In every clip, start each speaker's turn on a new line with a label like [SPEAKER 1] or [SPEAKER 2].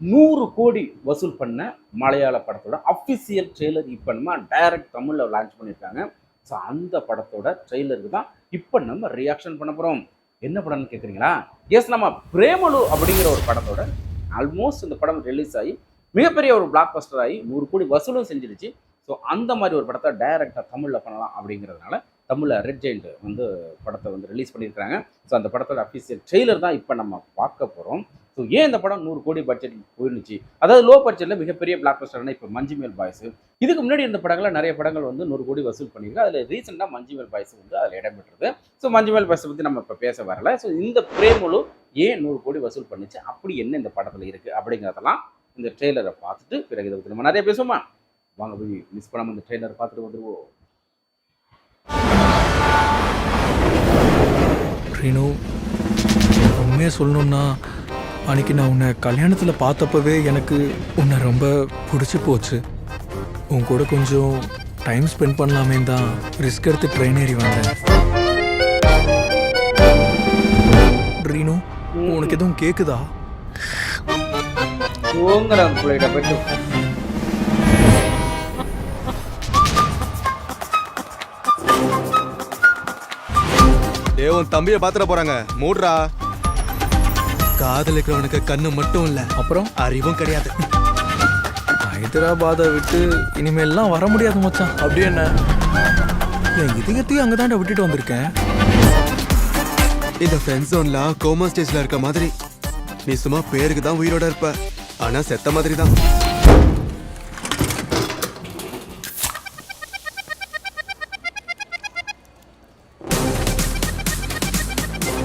[SPEAKER 1] 100 கோடி வசூல் பண்ண மலையாள படத்தோட அஃபிஷியல் ட்ரெய்லர் இப்போ நம்ம டைரக்ட் தமிழில் லான்ச் பண்ணியிருக்காங்க. ஸோ அந்த படத்தோட ட்ரெய்லருக்கு தான் இப்போ நம்ம ரியாக்ஷன் பண்ண போகிறோம். என்ன படம்னு கேட்குறீங்களா? எஸ், நம்ம பிரேமலு அப்படிங்கிற ஒரு படத்தோட ஆல்மோஸ்ட் இந்த படம் ரிலீஸ் ஆகி மிகப்பெரிய ஒரு பிளாக் பஸ்டர் ஆகி 100 கோடி வசூலும் செஞ்சிருச்சு. ஸோ அந்த மாதிரி ஒரு படத்தை டைரக்டாக தமிழில் பண்ணலாம் அப்படிங்கிறதுனால தமிழில் ரெட் ஜெயிண்ட் வந்து படத்தை வந்து ரிலீஸ் பண்ணியிருக்காங்க. ஸோ அந்த படத்தோட அஃபிஷியல் ட்ரெய்லர் தான் இப்போ நம்ம பார்க்க போகிறோம். ஸோ ஏன் இந்த படம் 100 கோடி பட்ஜெட் போயிருந்துச்சு, அதாவது லோ பட்ஜெட்டில் மிகப்பெரிய பிளாக் பஸ்டர்னா இப்போ மஞ்சுமேல் பாய்ஸ். இதுக்கு முன்னாடி இந்த படங்களில் நிறைய படங்கள் வந்து 100 கோடி வசூல் பண்ணியிருக்கு. அதில் ரீசெண்டாக மஞ்சுமேல் பாய்ஸ் வந்து அதில் இடம்பெற்றது. ஸோ மஞ்சுமேல் பாய்ஸை பற்றி நம்ம இப்போ பேச வரல. ஸோ இந்த பிரேமலு ஏன் 100 கோடி வசூல் பண்ணிச்சு, அப்படி என்ன இந்த படத்தில் இருக்குது அப்படிங்கிறதெல்லாம் இந்த ட்ரெய்லரை பார்த்துட்டு பிறகு இதை பற்றி நம்ம நிறைய பேசுவோமா? வாங்க போய் மிஸ் பண்ணாமல் இந்த ட்ரெய்லரை பார்த்துட்டு வந்துடுவோம்.
[SPEAKER 2] ரீனு, உண்மையாக சொல்லணுன்னா அன்றைக்கி நான் உன்னை கல்யாணத்தில் பார்த்தப்பவே எனக்கு உன்னை ரொம்ப பிடிச்சி போச்சு. உன் கூட கொஞ்சம் டைம் ஸ்பெண்ட் பண்ணலாமே தான் ரிஸ்க் எடுத்து ட்ரெயின் ஏறி வந்தேன். ரீனு, உனக்கு எதுவும் கேட்குதா?
[SPEAKER 3] உன் தம்பியை பாத்துட போறாங்க, மூடுறா. காதலிக்கிறவனுக்கு கண்ணு மட்டும் இல்ல, அப்புறம் அறிவும் கிடையாது.
[SPEAKER 2] ஹைதராபாத்தை விட்டு இனிமேல்லாம் வர முடியாது மச்சான். அப்படி என்ன? என் இதயத்தையும் அங்கே தாண்டா விட்டுட்டு வந்திருக்கேன்.
[SPEAKER 3] இந்த ஃப்ரெண்ட் ஜோன்ல கோமா ஸ்டேஜ்ல இருக்க மாதிரி நீ சும்மா பேருக்கு தான் உயிரோட இருப்ப, ஆனா செத்த மாதிரி தான்.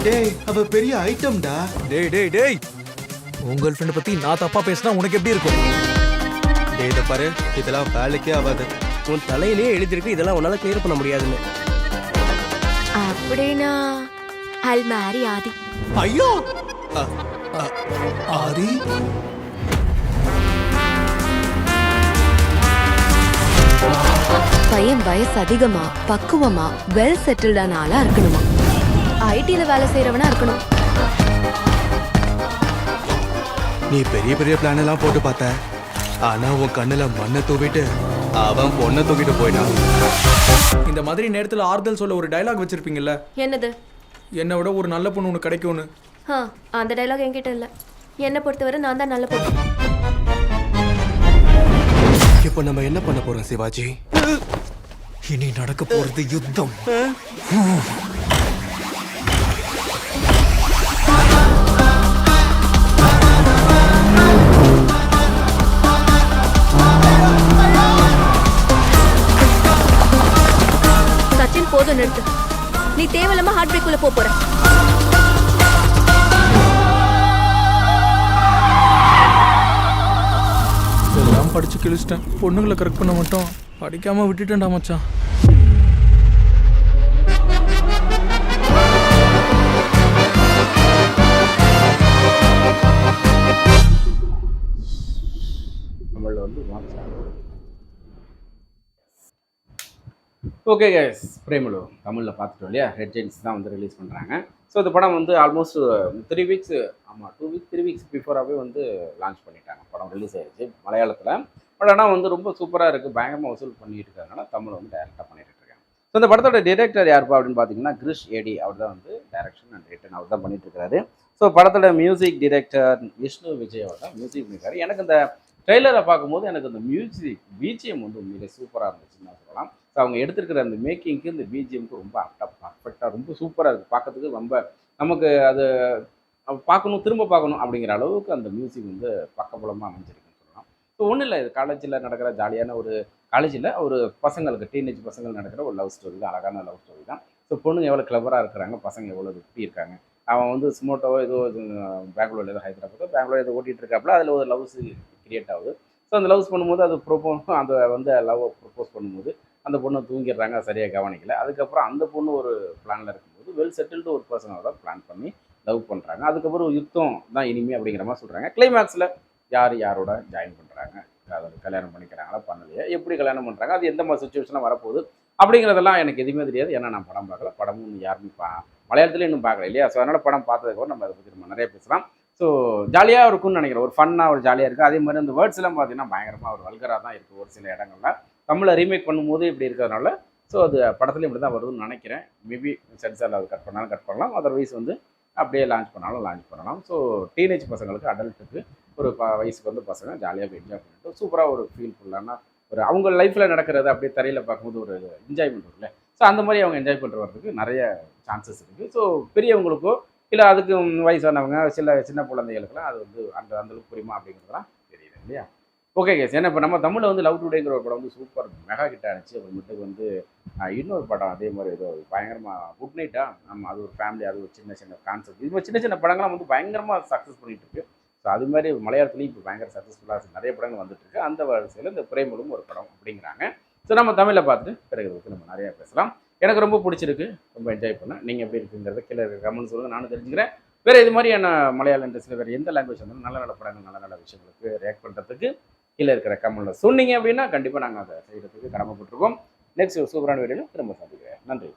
[SPEAKER 3] டேய், அவ பெரிய ஐட்டம்டா.
[SPEAKER 2] டேய் டேய் டேய், உங்க கேர்ள் ஃப்ரெண்ட் பத்தி நான் தப்பா பேசினா உனக்கு எப்படி இருக்கும்?
[SPEAKER 3] டேய், இத பாரு, இதெல்லாம் வேலைக்கே ஆகாது.
[SPEAKER 4] உன் தலையிலேயே எழுதிருக்கு இதெல்லாம் உன்னால கிளியர் பண்ண முடியாதுன்னு.
[SPEAKER 5] அப்படினா I'll marry ஆதி.
[SPEAKER 3] ஐயோ, ஆதி?
[SPEAKER 5] பையன் வயசு அதிகமா பக்குவமா வெல் செட்டில்டான ஆளா இருக்கணுமா, ஐடில வேலை செய்யறவனா இருக்கணும்.
[SPEAKER 3] நீ பெரிய பெரிய பிளான் எல்லாம் போட்டு பார்த்த, ஆனா உன் கண்ணுல மண்ணை தூவிட்டு அவன் பொண்ணை தூக்கிட்டு போயிட்டான்.
[SPEAKER 2] இந்த மாதிரி நேரத்தில் ஆறுதல் சொல்ல ஒரு டைலாக் வச்சிருப்பீங்கல்ல,
[SPEAKER 5] என்னது?
[SPEAKER 2] என்னை விட ஒரு நல்ல பொண்ணு உனக்கு கிடைக்கும்னு.
[SPEAKER 5] அந்த டைலாக் என்கிட்ட இல்ல. என்னை பொறுத்தவரை நான் தான் நல்ல பொண்ணு.
[SPEAKER 3] இப்போ நம்ம என்ன பண்ண போறோம் சிவாஜி?
[SPEAKER 2] இனி நடக்க போறது யுத்தம்.
[SPEAKER 5] சச்சின், போதும் நிறுத்து. நீ தேவையில்லாம ஹார்ட் பிரேக் உள்ள போற.
[SPEAKER 2] எல்லாம் படிச்சு கிழிச்சிட்டேன், பொண்ணுங்களை கரெக்ட் பண்ண மட்டும் படிக்காம விட்டுட்டேன்டா மச்சான்.
[SPEAKER 1] நம்மள வந்து ஓகே கைஸ், பிரேமலு தமிழில் பார்த்துட்டோம் இல்லையா? ரெட் ஜெயின்ஸ் தான் வந்து ரிலீஸ் பண்ணுறாங்க. ஸோ இந்த படம் வந்து ஆல்மோஸ்ட் 3 வீக்ஸ், ஆமாம் 3 வீக்ஸ் பிஃபோராகவே வந்து லான்ச் பண்ணிட்டாங்க. படம் ரிலீஸ் ஆகிடுச்சு மலையாளத்தில். பட் ஆனால் வந்து ரொம்ப சூப்பராக இருக்குது, பயங்கரமாக வசூல் பண்ணிட்டு இருக்கிறதுனால தமிழ் வந்து டைரெக்டாக பண்ணிட்டு இருக்காங்க. ஸோ இந்த படத்தோட டிரெக்டர் யாருப்பா அப்படின்னு பார்த்தீங்கன்னா கிரிஷ் ஏடி. அவர் தான் வந்து டைரக்ஷன் அண்ட் ரிட்டன் அவர் தான் பண்ணிட்டு இருக்காரு. ஸோ படத்தோட மியூசிக் டிரெக்டர் விஷ்ணு விஜய் அவர் தான் மியூசிக் பண்ணியிருக்காரு. எனக்கு இந்த ட்ரெய்லரை பார்க்கும்போது எனக்கு அந்த மியூசிக் பிஜிஎம் வந்து உண்மையிலே சூப்பராக இருந்துச்சுன்னு தான் சொல்லலாம். ஸோ அவங்க எடுத்துருக்கிற அந்த மேக்கிங்க்கு இந்த பிஜிஎம்க்கு ரொம்ப பர்ஃபெக்டாக ரொம்ப சூப்பராக இருக்குது. பார்க்கறதுக்கு ரொம்ப நமக்கு அது பார்க்கணும், திரும்ப பார்க்கணும் அப்படிங்கிற அளவுக்கு அந்த மியூசிக் வந்து பக்கபலமாக அமைஞ்சிருக்குன்னு சொல்லலாம். ஸோ ஒன்றும் இல்லை, இது காலேஜில் நடக்கிற ஜாலியான ஒரு காலேஜில் ஒரு பசங்களுக்கு டீனேஜ் பசங்கள் நடக்கிற ஒரு லவ் ஸ்டோரி தான், அழகான லவ் ஸ்டோரி தான். ஸோ பொண்ணுங்க எவ்வளோ கிளவராக இருக்கிறாங்க, பசங்க எவ்வளோ எப்படி இருக்காங்க. அவன் வந்து ஸ்மோட்டோவோ ஏதோ பெங்களூரில் ஏதோ ஹைதராபாத்தோ பெங்களூர் ஏதோ ஓட்டிகிட்டு இருக்காப்புல, அதில் ஒரு லவ்ஸ் கிரியேட் ஆகுது. ஸோ அந்த லவ்ஸ் பண்ணும்போது அது அந்த வந்து லவ் ப்ரொப்போஸ் பண்ணும்போது அந்த பொண்ணை தூங்கிடுறாங்க, சரியாக கவனிக்கலை. அதுக்கப்புறம் அந்த பொண்ணு ஒரு பிளானில் இருக்கும்போது வெல் செட்டில்டு ஒரு பர்சனோட பிளான் பண்ணி லவ் பண்ணுறாங்க. அதுக்கப்புறம் யுத்தம் தான் இனிமே அப்படிங்கிற மாதிரி சொல்கிறாங்க. கிளைமேக்ஸில் யார் யாரோட ஜாயின் பண்ணுறாங்க, அதாவது கல்யாணம் பண்ணிக்கிறாங்களா பண்ணலையா, எப்படி கல்யாணம் பண்ணுறாங்க, அது எந்த மாதிரி சுச்சுவேஷனாக வரப்போகுது அப்படிங்கிறதெல்லாம் எனக்கு எதுவுமே தெரியாது. ஏன்னா நான் படம் பார்க்கல, படமும் யாருமே மலையாளத்துல இன்னும் பார்க்கல இல்லையா? ஸோ அதனால் படம் பார்த்ததுக்கப்புறம் நம்ம அதை பற்றி நம்ம நிறைய பேசலாம். ஸோ ஜாலியாக இருக்கும்னு நினைக்கிறேன். ஒரு ஃபன்னாக ஒரு ஜாலியாக இருக்குது. அதே மாதிரி அந்த வேர்ட்ஸ் எல்லாம் பார்த்தீங்கன்னா பயங்கரமாக ஒரு வல்கராக தான் இருக்குது ஒரு சில இடங்கள்ல. தமிழில் ரீமேக் பண்ணும்போது இப்படி இருக்கிறதுனால ஸோ அது படத்துலையும் இப்படி தான் வருதுன்னு நினைக்கிறேன். மேபி சென்சாரில் அது கட் பண்ணாலும் கட் பண்ணலாம், அதர்வைஸ் வந்து அப்படியே லான்ச் பண்ணாலும் லான்ச் பண்ணலாம். ஸோ டீனேஜ் பசங்களுக்கு, அடல்ட்டுக்கு, ஒரு வயசுக்கு வந்து பசங்க ஜாலியாக என்ஜாய் பண்ணிட்டு சூப்பராக ஒரு ஃபீல்ஃபுல்லான ஒரு அவங்க லைஃப்பில் நடக்கிறது அப்படியே தரையில் பார்க்கும்போது ஒரு என்ஜாய்மெண்ட் இருக்குல்ல. ஸோ அந்த மாதிரி அவங்க என்ஜாய் பண்ணுற வரதுக்கு நிறைய சான்சஸ் இருக்குது. ஸோ பெரியவங்களுக்கோ இல்லை அதுக்கு வயசானவங்க சின்ன குழந்தைகளுக்குலாம் அது வந்து அந்தளவுக்கு புரியுமா அப்படிங்கிறதுலாம் தெரியல இல்லையா. ஓகே கேஸ், ஏன்னா இப்போ நம்ம தமிழில் வந்து லவ் டுடேங்கிற ஒரு படம் வந்து சூப்பர் மெகா ஹிட் ஆனிச்சு. அப்புறமேட்டுக்கு வந்து இன்னொரு படம் அதே மாதிரி ஏதோ பயங்கரமாக குட் நைட்டா, நம்ம அது ஒரு ஃபேமிலி, அது ஒரு சின்ன கான்செப்ட். இது மாதிரி சின்ன படங்கள்லாம் வந்து பயங்கரமாக சக்ஸஸ் பண்ணிட்டு இருக்கு. ஸோ அது மாதிரி மலையாளத்துலேயும் இப்போ பயங்கர சக்ஸஸ்ஃபுல்லாக நிறைய படங்கள் வந்துட்டு இருக்கு. அந்த வரிசையில் இந்த பிரேமலும் ஒரு படம் அப்படிங்கிறாங்க. ஸோ நம்ம தமிழில் பார்த்துட்டு பிறகு நம்ம நிறையா பேசலாம். எனக்கு ரொம்ப பிடிச்சிருக்கு, ரொம்ப என்ஜாய் பண்ணேன். நீங்கள் எப்படி இருக்குங்கிறத கீழே கமெண்ட் சொல்லுங்கள், நானும் தெரிஞ்சுக்கிறேன். வேறு இது மாதிரியான மலையாள இண்டஸ்ட்ரியில் வேறு எந்த லாங்குவேஜ் வந்தாலும் நல்ல படங்கள் நல்ல விஷயங்களுக்கு ரியாக்ட் பண்ணுறதுக்கு கீழே இருக்கிற கமெண்ட்டில் சொன்னீங்க அப்படின்னா கண்டிப்பாக நாங்கள் அதை செய்கிறதுக்கு கடமைப்பட்டிருக்கோம். நெக்ஸ்ட் சூப்பரான வீடியோவில் திரும்ப சந்திக்கிறேன். நன்றி.